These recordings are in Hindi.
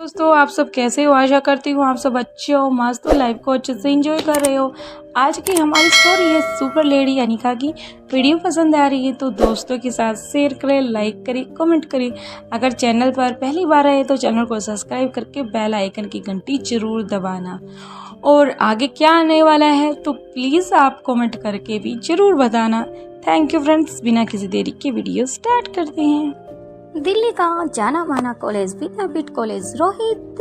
दोस्तों आप सब कैसे हो। आशा करती हूँ आप सब अच्छे हो, मस्त हो, लाइफ को अच्छे से एंजॉय कर रहे हो। आज की हमारी स्टोरी है सुपर लेडी अनिका की। वीडियो पसंद आ रही है तो दोस्तों के साथ शेयर करें, लाइक करें, कमेंट करें। अगर चैनल पर पहली बार आए तो चैनल को सब्सक्राइब करके बेल आइकन की घंटी जरूर दबाना। और आगे क्या आने वाला है तो प्लीज़ आप कमेंट करके भी जरूर बताना। Thank you friends. बिना किसी देरी के वीडियो स्टार्ट करते हैं। दिल्ली का जाना माना कॉलेज विद्यापीठ कॉलेज रोहित,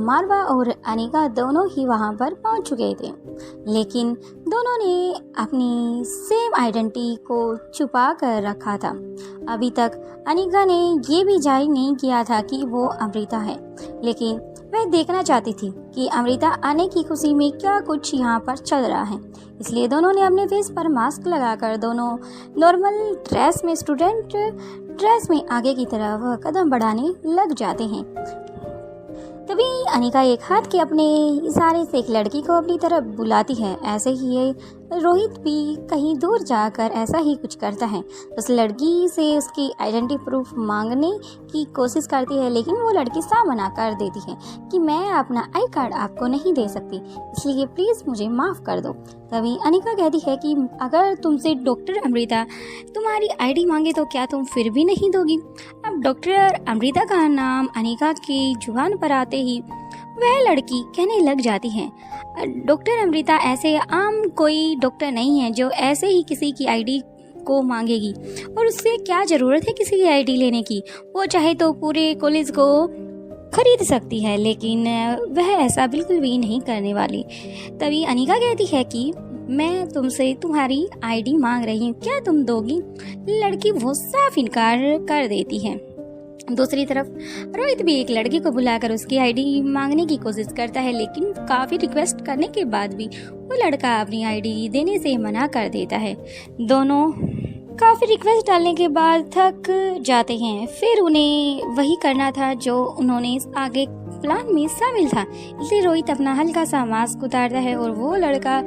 मारवा और अनिका दोनों ही वहां पर पहुंच चुके थे, लेकिन दोनों ने अपनी सेम आइडेंटिटी को छुपा कर रखा था। अभी तक अनिका ने ये भी जाहिर नहीं किया था कि वो अमृता है, लेकिन वह देखना चाहती थी कि अमृता आने की खुशी में क्या कुछ यहाँ पर चल रहा है। इसलिए दोनों ने अपने फेस पर मास्क लगाकर दोनों नॉर्मल ड्रेस में, स्टूडेंट ड्रेस में आगे की तरफ कदम बढ़ाने लग जाते हैं। तभी अनिका एक हाथ के अपने इशारे से एक लड़की को अपनी तरफ बुलाती है। ऐसे ही ये रोहित भी कहीं दूर जाकर ऐसा ही कुछ करता है। उस लड़की से उसकी आइडेंटिटी प्रूफ मांगने की कोशिश करती है, लेकिन वो लड़की साफ मना कर देती है कि मैं अपना आई कार्ड आपको नहीं दे सकती, इसलिए प्लीज़ मुझे माफ़ कर दो। तभी अनिका कहती है कि अगर तुमसे डॉक्टर अमृता तुम्हारी आईडी मांगे तो क्या तुम फिर भी नहीं दोगी। अब डॉक्टर अमृता का नाम अनिका की जुबान पर आते ही वह लड़की कहने लग जाती है, डॉक्टर अमृता ऐसे आम कोई डॉक्टर नहीं है जो ऐसे ही किसी की आईडी को मांगेगी, और उससे क्या ज़रूरत है किसी की आईडी लेने की। वो चाहे तो पूरे कॉलेज को खरीद सकती है, लेकिन वह ऐसा बिल्कुल भी नहीं करने वाली। तभी अनिका कहती है कि मैं तुमसे तुम्हारी आईडी मांग रही हूँ, क्या तुम दोगी। लड़की वो साफ इनकार कर देती है। दूसरी तरफ रोहित भी एक लड़की को बुलाकर उसकी आईडी मांगने की कोशिश करता है, लेकिन काफ़ी रिक्वेस्ट करने के बाद भी वो लड़का अपनी आईडी देने से मना कर देता है। दोनों काफ़ी रिक्वेस्ट डालने के बाद थक जाते हैं। फिर उन्हें वही करना था जो उन्होंने आगे प्लान में शामिल था, इसलिए रोहित अपना हल्का सा मास्क उतारता है और वो लड़का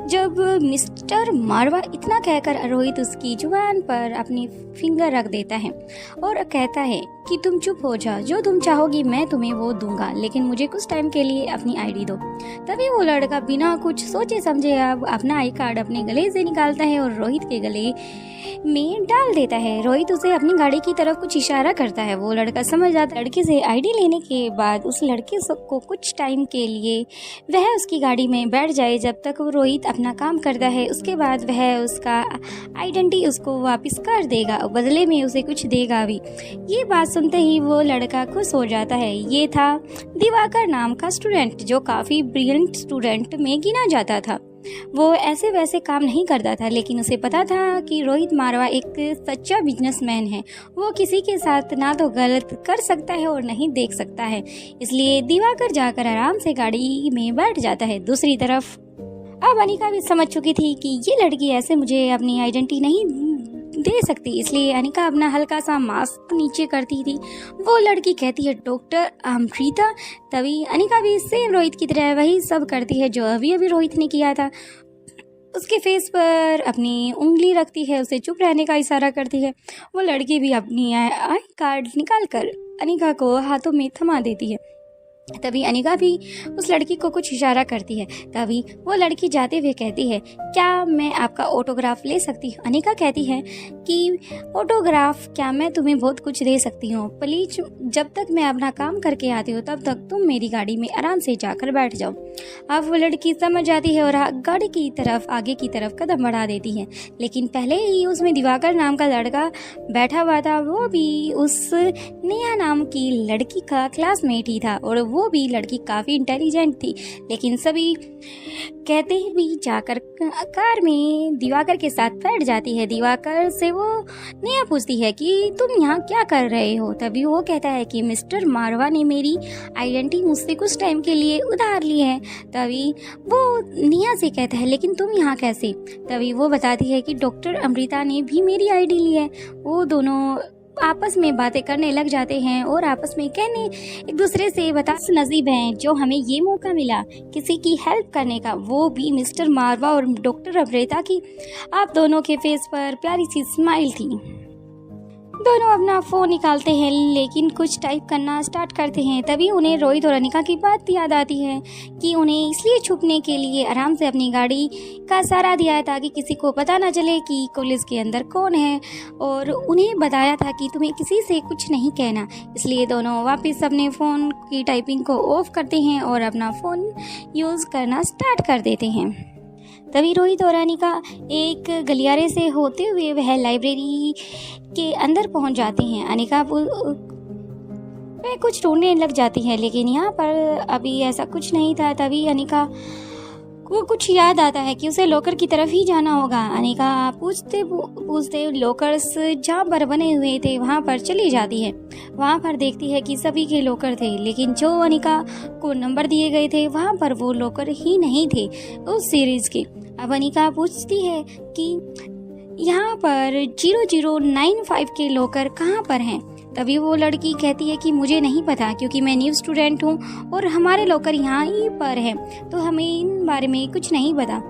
जब मिस्टर मारवा इतना कहकर रोहित उसकी जुबान पर अपनी फिंगर रख देता है और कहता है कि तुम चुप हो जाओ, जो तुम चाहोगी मैं तुम्हें वो दूंगा, लेकिन मुझे कुछ टाइम के लिए अपनी आईडी दो। तभी वो लड़का बिना कुछ सोचे समझे अब अपना आई कार्ड अपने गले से निकालता है और रोहित के गले में डाल देता है। रोहित उसे अपनी गाड़ी की तरफ कुछ इशारा करता है। वो लड़का समझ जाता है। लड़के से आईडी लेने के बाद उस लड़के को कुछ टाइम के लिए वह उसकी गाड़ी में बैठ जाए जब तक वो रोहित अपना काम करता है। उसके बाद वह उसका आइडेंटिटी उसको वापस कर देगा और बदले में उसे कुछ देगा भी। ये बात सुनते ही वो लड़का खुश हो जाता है। ये था दिवाकर नाम का स्टूडेंट, जो काफ़ी ब्रिलियंट स्टूडेंट में गिना जाता था। वो ऐसे वैसे काम नहीं करता था, लेकिन उसे पता था कि रोहित मारवा एक सच्चा बिजनेसमैन है। वो किसी के साथ ना तो गलत कर सकता है और नहीं देख सकता है, इसलिए दिवाकर जाकर आराम से गाड़ी में बैठ जाता है। दूसरी तरफ अब अनिका भी समझ चुकी थी कि ये लड़की ऐसे मुझे अपनी आइडेंटिटी नहीं दे सकती, इसलिए अनिका अपना हल्का सा मास्क नीचे करती थी। वो लड़की कहती है डॉक्टर अमृता। तभी अनिका भी सेम रोहित की तरह वही सब करती है जो अभी अभी रोहित ने किया था। उसके फेस पर अपनी उंगली रखती है, उसे चुप रहने का इशारा करती है। वो लड़की भी अपनी आई कार्ड निकाल कर अनिका को हाथों में थमा देती है। तभी अनिका भी उस लड़की को कुछ इशारा करती है। तभी वो लड़की जाते हुए कहती है, क्या मैं आपका ऑटोग्राफ ले सकती हूँ। अनिका कहती है कि ऑटोग्राफ क्या, मैं तुम्हें बहुत कुछ दे सकती हूँ, प्लीज जब तक मैं अपना काम करके आती हूँ तब तक तुम मेरी गाड़ी में आराम से जाकर बैठ जाओ। अब वो लड़की समझ जाती है और गाड़ी की तरफ आगे की तरफ कदम बढ़ा देती है, लेकिन पहले ही उसमें दिवाकर नाम का लड़का बैठा हुआ था। वो भी उस नेहा नाम की लड़की का क्लासमेट ही था और वो भी लड़की काफ़ी इंटेलिजेंट थी, लेकिन सभी कहते भी जाकर कार में दिवाकर के साथ बैठ जाती है। दिवाकर से वो नेहा पूछती है कि तुम यहाँ क्या कर रहे हो। तभी वो कहता है कि मिस्टर मारवा ने मेरी आइडेंटिटी मुझसे कुछ टाइम के लिए उधार ली है। तभी वो नेहा से कहता है, लेकिन तुम यहाँ कैसे। तभी वो बताती है कि डॉक्टर अमृता ने भी मेरी आईडी ली है। वो दोनों आपस में बातें करने लग जाते हैं और आपस में कहने एक दूसरे से बता नसीब हैं जो हमें ये मौका मिला किसी की हेल्प करने का, वो भी मिस्टर मारवा और डॉक्टर अमृता की। आप दोनों के फेस पर प्यारी सी स्माइल थी। दोनों अपना फ़ोन निकालते हैं लेकिन कुछ टाइप करना स्टार्ट करते हैं। तभी उन्हें रोहित और अनिका की बात याद आती है कि उन्हें इसलिए छुपने के लिए आराम से अपनी गाड़ी का सहारा दिया है ताकि किसी को पता ना चले कि कॉलेज के अंदर कौन है, और उन्हें बताया था कि तुम्हें किसी से कुछ नहीं कहना। इसलिए दोनों वापस अपने फ़ोन की टाइपिंग को ऑफ करते हैं और अपना फ़ोन यूज़ करना स्टार्ट कर देते हैं। तभी रोहित और अनिका एक गलियारे से होते हुए वह लाइब्रेरी के अंदर पहुंच जाते हैं। अनिका वह कुछ ढूंढने लग जाती है लेकिन यहाँ पर अभी ऐसा कुछ नहीं था। तभी अनिका को कुछ याद आता है कि उसे लॉकर की तरफ ही जाना होगा। अनिका पूछते पूछते लॉकर्स जहाँ पर बने हुए थे वहाँ पर चली जाती है। वहाँ पर देखती है कि सभी के लॉकर थे लेकिन जो अनिका को नंबर दिए गए थे वहाँ पर वो लॉकर ही नहीं थे उस सीरीज़ के। अब अनिका पूछती है कि यहाँ पर 0095 के लॉकर कहाँ पर हैं। तभी वो लड़की कहती है कि मुझे नहीं पता क्योंकि मैं न्यू स्टूडेंट हूँ और हमारे लॉकर यहाँ ही पर है, तो हमें इन बारे में कुछ नहीं पता।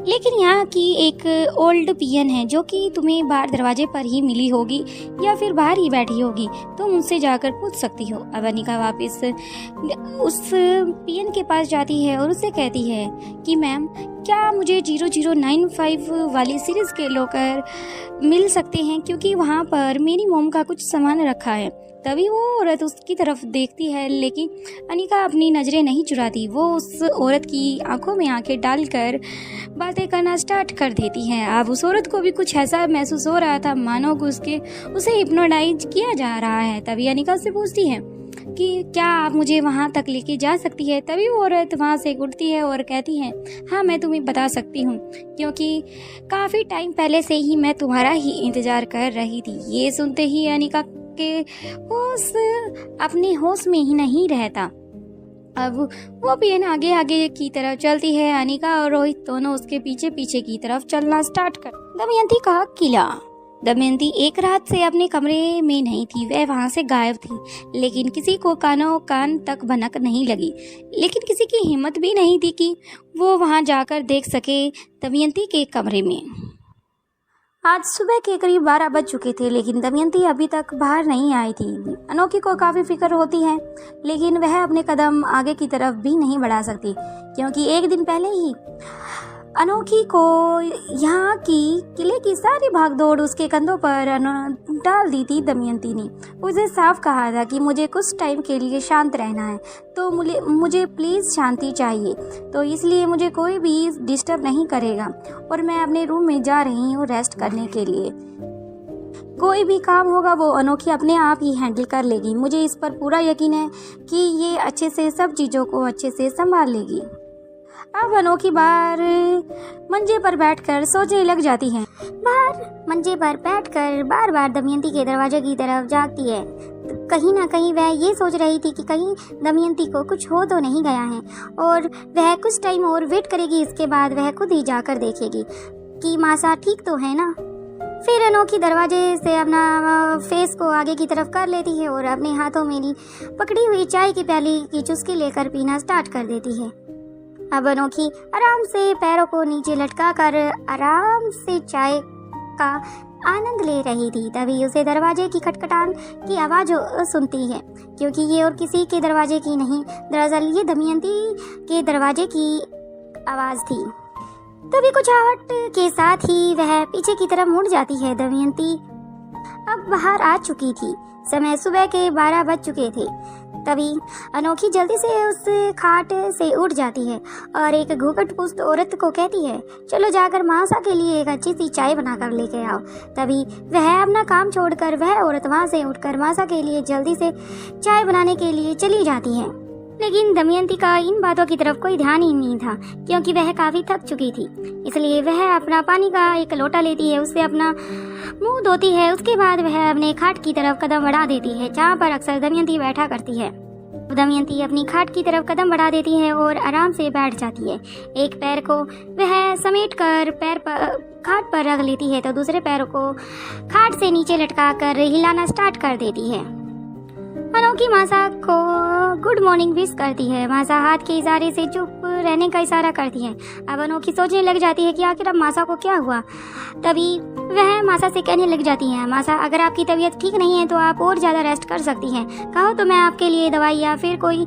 लेकिन यहाँ की एक ओल्ड पियन है जो कि तुम्हें बाहर दरवाजे पर ही मिली होगी या फिर बाहर ही बैठी होगी, तुम उनसे जाकर पूछ सकती हो। अब अनिका वापस उस पियन के पास जाती है और उससे कहती है कि मैम क्या मुझे 0095 वाली सीरीज़ के लॉकर मिल सकते हैं क्योंकि वहाँ पर मेरी मॉम का कुछ सामान रखा है। तभी वो औरत उसकी तरफ देखती है लेकिन अनिका अपनी नज़रें नहीं चुराती। वो उस औरत की आंखों में आंखें डालकर बातें करना स्टार्ट कर देती है। अब उस औरत को भी कुछ ऐसा महसूस हो रहा था मानो कि उसे हिप्नोटाइज किया जा रहा है। तभी अनिका उससे पूछती है कि क्या आप मुझे वहाँ तक लेके जा सकती है। तभी वो औरत वहाँ से उठती है और कहती है हाँ मैं तुम्हें बता सकती हूँ क्योंकि काफ़ी टाइम पहले से ही मैं तुम्हारा ही इंतज़ार कर रही थी। ये सुनते ही अनिका के होश अपने होश में ही नहीं रहता। अब वो पियन आगे आगे की तरफ चलती है। अनिका और रोहित दोनों उसके पीछे पीछे की तरफ चलना स्टार्ट कर। दमयंती का किला। दमयंती एक रात से अपने कमरे में नहीं थी, वह वहां से गायब थी। लेकिन किसी को कान तक भनक नहीं लगी, लेकिन किसी की हिम्मत भी नहीं थी कि वो वहां जाकर देख सके दमयंती के कमरे में। आज सुबह के करीब 12 बज चुके थे लेकिन दमयंती अभी तक बाहर नहीं आई थी। अनोखी को काफ़ी फिक्र होती है लेकिन वह अपने कदम आगे की तरफ भी नहीं बढ़ा सकती क्योंकि एक दिन पहले ही अनोखी को यहाँ की किले की सारी भागदौड़ उसके कंधों पर डाल दी थी। दमयंती ने उसे साफ कहा था कि मुझे कुछ टाइम के लिए शांत रहना है, तो मुझे प्लीज़ शांति चाहिए, तो इसलिए मुझे कोई भी डिस्टर्ब नहीं करेगा और मैं अपने रूम में जा रही हूँ रेस्ट करने के लिए। कोई भी काम होगा वो अनोखी अपने आप ही हैंडल कर लेगी। मुझे इस पर पूरा यकीन है कि ये अच्छे से सब चीज़ों को अच्छे से संभाल लेगी। अब अनोखी बाहर मंजे पर बैठकर सोचने लग जाती है। बाहर मंजे पर बैठकर बार बार दमयंती के दरवाजे की तरफ झांकती है। कहीं ना कहीं वह ये सोच रही थी कि कहीं दमयंती को कुछ हो तो नहीं गया है और वह कुछ टाइम और वेट करेगी। इसके बाद वह खुद ही जाकर देखेगी कि मासा ठीक तो है ना। फिर अनोखी दरवाजे से अपना फेस को आगे की तरफ कर लेती है और अपने हाथों में पकड़ी हुई चाय की प्याली की चुस्की लेकर पीना स्टार्ट कर देती है। अब अनोखी आराम से पैरों को नीचे लटका कर आराम से चाय का आनंद ले रही थी। तभी उसे दरवाजे की खटखटान की आवाज़ सुनती है क्योंकि ये और किसी के दरवाजे की नहीं, दरअसल ये दमयंती के दरवाजे की आवाज़ थी। तभी कुछ आहट के साथ ही वह पीछे की तरफ मुड़ जाती है। दमयंती अब बाहर आ चुकी थी। समय सुबह के 12 बज चुके थे। तभी अनोखी जल्दी से उस खाट से उठ जाती है और एक घूंघट पुस्त औरत को कहती है चलो जाकर मासा के लिए एक अच्छी सी चाय बनाकर लेके आओ। तभी वह अपना काम छोड़कर वह औरत वहाँ से उठकर मासा के लिए जल्दी से चाय बनाने के लिए चली जाती है। लेकिन दमयंती का इन बातों की तरफ कोई ध्यान ही नहीं था क्योंकि वह काफ़ी थक चुकी थी। इसलिए वह अपना पानी का एक लोटा लेती है, उससे अपना मुंह धोती है। उसके बाद वह अपने खाट की तरफ कदम बढ़ा देती है जहाँ पर अक्सर दमयंती बैठा करती है। दमयंती अपनी खाट की तरफ कदम बढ़ा देती है और आराम से बैठ जाती है। एक पैर को वह समेट कर खाट पर रख लेती है तो दूसरे पैरों को खाट से नीचे लटका कर हिलाना स्टार्ट कर देती है। अनोखी मासा को गुड मॉर्निंग विश करती है। मासा हाथ के इशारे से चुप रहने का इशारा करती है। अब अनोखी सोचने लग जाती है कि आखिर अब मासा को क्या हुआ। तभी वह मासा से कहने लग जाती हैं, मासा अगर आपकी तबीयत ठीक नहीं है तो आप और ज़्यादा रेस्ट कर सकती हैं, कहो तो मैं आपके लिए दवाई या फिर कोई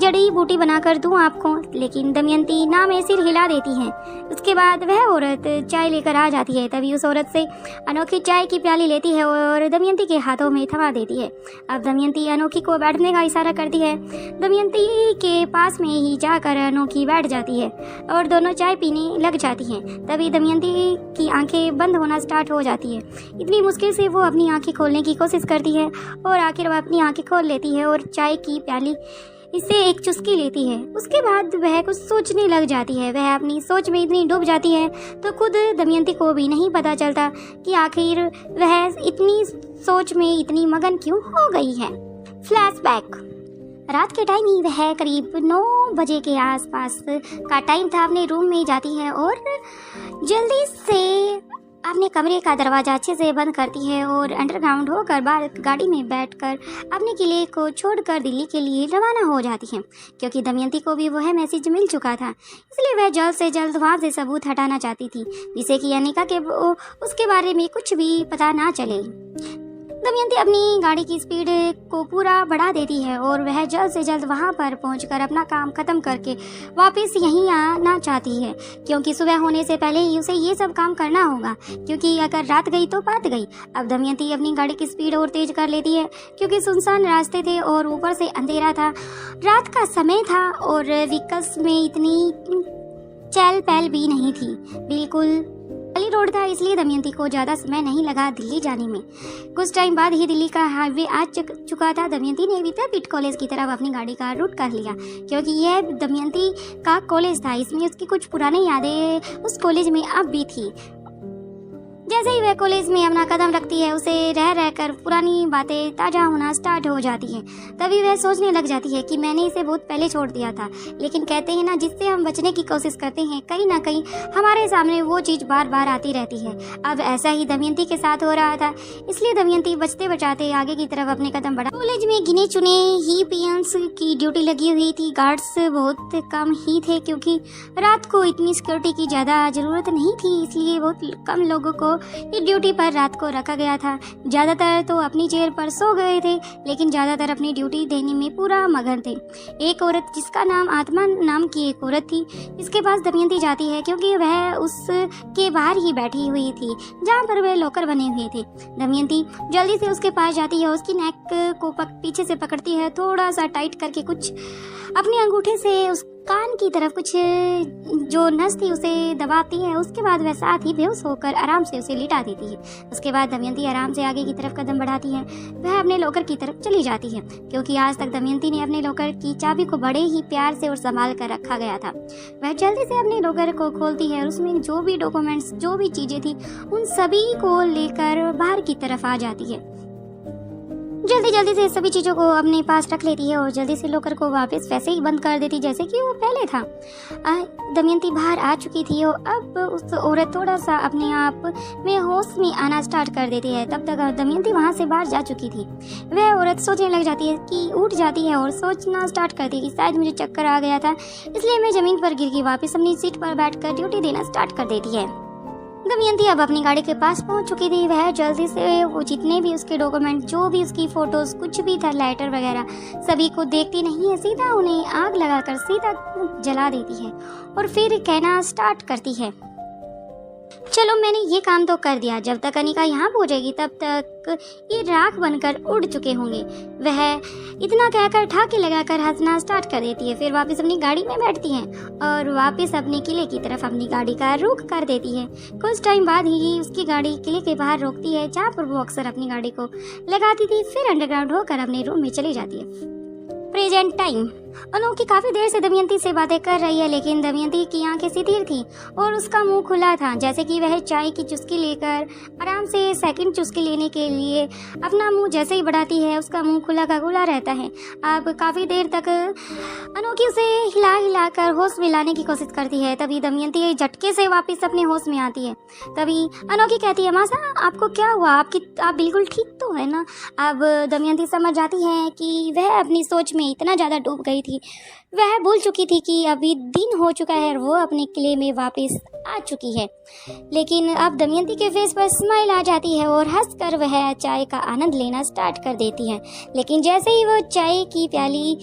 जड़ी बूटी बनाकर दूं आपको। लेकिन दमयंती ना में सिर हिला देती है। उसके बाद वह औरत चाय लेकर आ जाती है। तभी उस औरत से अनोखी चाय की प्याली लेती है और दमयंती के हाथों में थमा देती है। अब दमयंती अनोखी को बैठने का इशारा करती है। दमयंती के पास में ही जाकर अनोखी बैठ जाती है और दोनों चाय पीने लग जाती हैं। तभी दमयंती की आंखें बंद होना स्टार्ट हो जाती है। इतनी मुश्किल से वो अपनी आंखें खोलने की कोशिश करती है और आखिर वह अपनी आंखें खोल लेती है और चाय की प्याली इससे एक चुस्की लेती है। उसके बाद वह कुछ सोचने लग जाती है। वह अपनी सोच में इतनी डूब जाती है तो खुद दमयंती को भी नहीं पता चलता कि आखिर वह इतनी सोच में इतनी मगन क्यों हो गई है। फ्लैशबैक। रात के टाइम ही वह करीब 9 बजे के आसपास का टाइम था। अपने रूम में जाती है और जल्दी से अपने कमरे का दरवाज़ा अच्छे से बंद करती है और अंडरग्राउंड होकर बाहर गाड़ी में बैठकर अपने किले को छोड़कर दिल्ली के लिए रवाना हो जाती है, क्योंकि दमयंती को भी वह मैसेज मिल चुका था। इसलिए वह जल्द से जल्द वहाँ से सबूत हटाना चाहती थी, जिससे कि अनिका के उसके बारे में कुछ भी पता ना चले। दमयंती अपनी गाड़ी की स्पीड को पूरा बढ़ा देती है और वह जल्द से जल्द वहां पर पहुंचकर अपना काम खत्म करके वापस यहीं आना चाहती है, क्योंकि सुबह होने से पहले ही उसे ये सब काम करना होगा, क्योंकि अगर रात गई तो बात गई। अब दमयंती अपनी गाड़ी की स्पीड और तेज कर लेती है, क्योंकि सुनसान रास्ते थे और ऊपर से अंधेरा था, रात का समय था और व्हीकल्स में इतनी चहल पहल भी नहीं थी, बिल्कुल खाली रोड था। इसलिए दमयंती को ज़्यादा समय नहीं लगा दिल्ली जाने में। कुछ टाइम बाद ही दिल्ली का हाईवे आ चुका था। दमयंती ने विद्यापीठ कॉलेज की तरफ अपनी गाड़ी का रूट कर लिया, क्योंकि यह दमयंती का कॉलेज था। इसमें उसकी कुछ पुरानी यादें उस कॉलेज में अब भी थी। जैसे ही वह कॉलेज में अपना कदम रखती है, उसे रह रहकर पुरानी बातें ताज़ा होना स्टार्ट हो जाती हैं। तभी वह सोचने लग जाती है कि मैंने इसे बहुत पहले छोड़ दिया था, लेकिन कहते हैं ना, जिससे हम बचने की कोशिश करते हैं कहीं ना कहीं हमारे सामने वो चीज़ बार बार आती रहती है। अब ऐसा ही दमयंती के साथ हो रहा था। इसलिए दमयंती बचते बचाते आगे की तरफ अपने कदम बढ़ा। कॉलेज में गिने चुने ही पीएंस की ड्यूटी लगी हुई थी। गार्ड्स बहुत कम ही थे, क्योंकि रात को इतनी सिक्योरिटी की ज़्यादा ज़रूरत नहीं थी, इसलिए बहुत कम लोगों को ये ड्यूटी पर रात को रखा गया था। ज़्यादातर तो अपनी चेयर पर सो गए थे, लेकिन ज़्यादातर अपनी ड्यूटी देने में पूरा मगन थे। एक औरत, जिसका नाम आत्मा नाम की एक औरत थी, इसके पास दमयंती जाती है, क्योंकि वह उसके बाहर ही बैठी हुई थी जहाँ पर वह लॉकर बने हुए थे। दमयंती जल्दी से उसके पास जाती है, उसकी नेक को पीछे से पकड़ती है, थोड़ा सा टाइट करके कुछ अपने अंगूठे से उस कान की तरफ कुछ जो नस थी उसे दबाती है। उसके बाद वह साथ ही बेहोश होकर आराम से उसे लिटा देती है। उसके बाद दमयंती आराम से आगे की तरफ कदम बढ़ाती है। वह अपने लॉकर की तरफ चली जाती है, क्योंकि आज तक दमयंती ने अपने लॉकर की चाबी को बड़े ही प्यार से और संभाल कर रखा गया था। वह जल्दी से अपने लॉकर को खोलती है और उसमें जो भी डॉक्यूमेंट्स, जो भी चीज़ें थी, उन सभी को लेकर बाहर की तरफ आ जाती है। जल्दी से सभी चीज़ों को अपने पास रख लेती है और जल्दी से लॉकर को वापस वैसे ही बंद कर देती जैसे कि वो पहले था। दमयंती बाहर आ चुकी थी और अब उस औरत थोड़ा सा अपने आप में होश में आना स्टार्ट कर देती है। तब तक दमयंती वहाँ से बाहर जा चुकी थी। वह औरत सोचने लग जाती है कि उठ जाती है और सोचना स्टार्ट करती है कि शायद मुझे चक्कर आ गया था, इसलिए मैं ज़मीन पर गिर गई। वापस अपनी सीट पर बैठकर ड्यूटी देना स्टार्ट कर देती है। दमयंती अब अपनी गाड़ी के पास पहुंच चुकी थी। वह जल्दी से वो जितने भी उसके डॉक्यूमेंट, जो भी उसकी फोटोज, कुछ भी था, लेटर वगैरह, सभी को देखती नहीं है, सीधा उन्हें आग लगाकर सीधा जला देती है और फिर कहना स्टार्ट करती है, चलो मैंने ये काम तो कर दिया, जब तक अनिका यहाँ पहुँचेगी तब तक ये राख बनकर उड़ चुके होंगे। वह इतना कहकर ठाके लगाकर हंसना स्टार्ट कर देती है। फिर वापस अपनी गाड़ी में बैठती है और वापस अपने किले की तरफ अपनी गाड़ी का रुख कर देती है। कुछ टाइम बाद ही उसकी गाड़ी किले के बाहर रोकती है, जहाँ पर वो अक्सर अपनी गाड़ी को लगाती थी। फिर अंडरग्राउंड होकर अपने रूम में चली जाती है। Present time. अनोखी काफी देर से दमयंती से बातें कर रही है, लेकिन दमयंती की आंखें सीधी थी और उसका मुंह खुला था, जैसे कि वह चाय की चुस्की लेकर आराम से सेकंड चुस्की लेने के लिए अपना मुंह जैसे ही बढ़ाती है, उसका मुंह खुला का खुला रहता है। अब काफी देर तक अनोखी उसे हिला हिला कर होश में लाने की कोशिश करती है। तभी दमयंती झटके से वापस अपने होश में आती है। तभी अनोखी कहती है, मासा आपको क्या हुआ? आप बिल्कुल ठीक तो है ना? अब दमयंती समझ जाती है कि वह अपनी सोच में इतना ज़्यादा डूब गई रही थी। वह भूल चुकी थी कि अभी दिन हो चुका है और वो अपने किले में वापस आ चुकी है। लेकिन अब दमयंती के फेस पर स्माइल आ जाती है और हंसकर वह चाय का आनंद लेना स्टार्ट कर देती है। लेकिन जैसे ही वो चाय की प्याली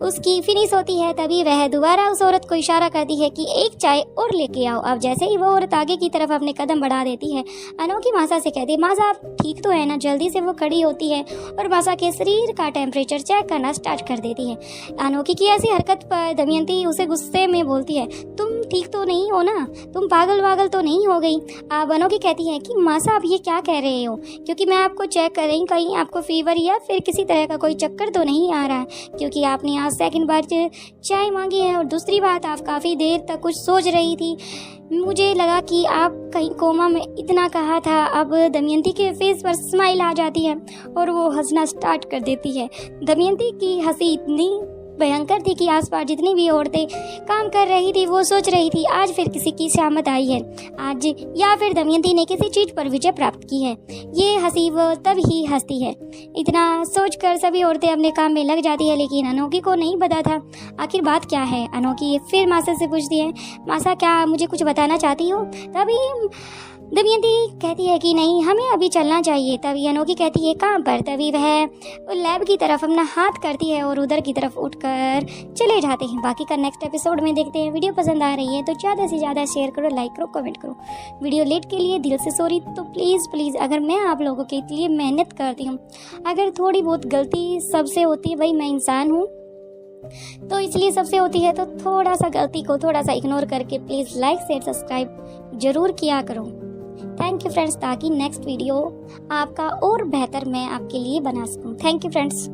उसकी फिनिश होती है तभी वह दोबारा उस औरत को इशारा करती है कि एक चाय और लेके आओ। अब जैसे ही वो औरत आगे की तरफ अपने कदम बढ़ा देती है, अनोखी मासा से कहती है, मासा आप ठीक तो है ना। जल्दी से वो खड़ी होती है और मासा के शरीर का टेम्परेचर चेक करना स्टार्ट कर देती है। अनोखी की ऐसी हरकत पर दमयंती उसे गुस्से में बोलती है, तुम ठीक तो नहीं हो ना, तुम पागल वागल तो नहीं हो गई। अब अनोखी कहती है कि मासा आप ये क्या कह रहे हो, क्योंकि मैं आपको चेक कर रही, कहीं आपको फीवर या फिर किसी तरह का कोई चक्कर तो नहीं आ रहा है, क्योंकि आपने आज सेकंड बार चाय मांगी है और दूसरी बात आप काफ़ी देर तक कुछ सोच रही थी। मुझे लगा कि आप कहीं कोमा में इतना कहा था। अब दमयंती के फेस पर स्माइल आ जाती है और वो हंसना स्टार्ट कर देती है। दमयंती की हंसी इतनी भयंकर थी कि आसपास जितनी भी औरतें काम कर रही थी वो सोच रही थी आज फिर किसी की शामत आई है, आज या फिर दमयंती ने किसी चीज़ पर विजय प्राप्त की है। ये हंसी वो तब ही हंसती है। इतना सोचकर सभी औरतें अपने काम में लग जाती है, लेकिन अनोखी को नहीं पता था आखिर बात क्या है। अनोखी फिर मासा से पूछती है, मासा क्या मुझे कुछ बताना चाहती हो? तभी दमयंती कहती है कि नहीं, हमें अभी चलना चाहिए। तभी अनोखी कहती है, कहाँ पर? तभी वह लैब की तरफ अपना हाथ करती है और उधर की तरफ उठकर चले जाते हैं। बाकी का नेक्स्ट एपिसोड में देखते हैं। वीडियो पसंद आ रही है तो ज़्यादा से ज़्यादा शेयर करो, लाइक करो, कमेंट करो। वीडियो लेट के लिए दिल से सॉरी। तो प्लीज़ अगर मैं आप लोगों के लिए मेहनत करती हूँ, अगर थोड़ी बहुत गलती सबसे होती है, भाई मैं इंसान हूँ तो इसलिए सबसे होती है, तो थोड़ा सा गलती को थोड़ा सा इग्नोर करके प्लीज़ लाइक शेयर सब्सक्राइब जरूर किया करो। थैंक यू फ्रेंड्स, ताकि नेक्स्ट वीडियो आपका और बेहतर मैं आपके लिए बना सकूं। Thank you friends.